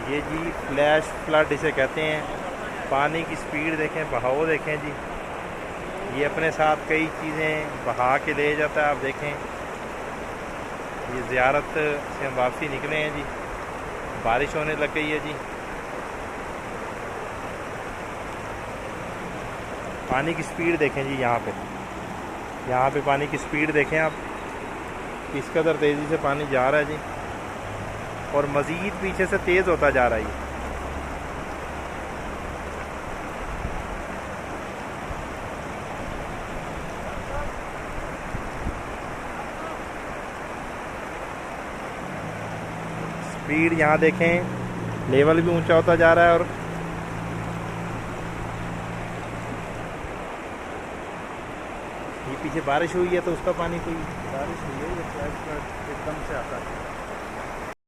ये जी flash flood इसे कहते हैं। पानी की स्पीड देखें, बहाव देखें जी। ये अपने साथ कई चीज़ें बहा के ले जाता है। आप देखें, ये ज़ियारत से हम वापसी निकले हैं जी। बारिश होने लग गई है जी। पानी की स्पीड देखें जी। यहाँ पे पानी की स्पीड देखें आप, किस कदर तेज़ी से पानी जा रहा है जी, और मज़ीद पीछे से तेज़ होता जा रहा है ये। स्पीड यहाँ देखें, लेवल भी ऊंचा होता जा रहा है। और ये पीछे बारिश हुई है तो उसका पानी, कोई बारिश हुई है, ये फ्लैश फ्लड एकदम से आता है।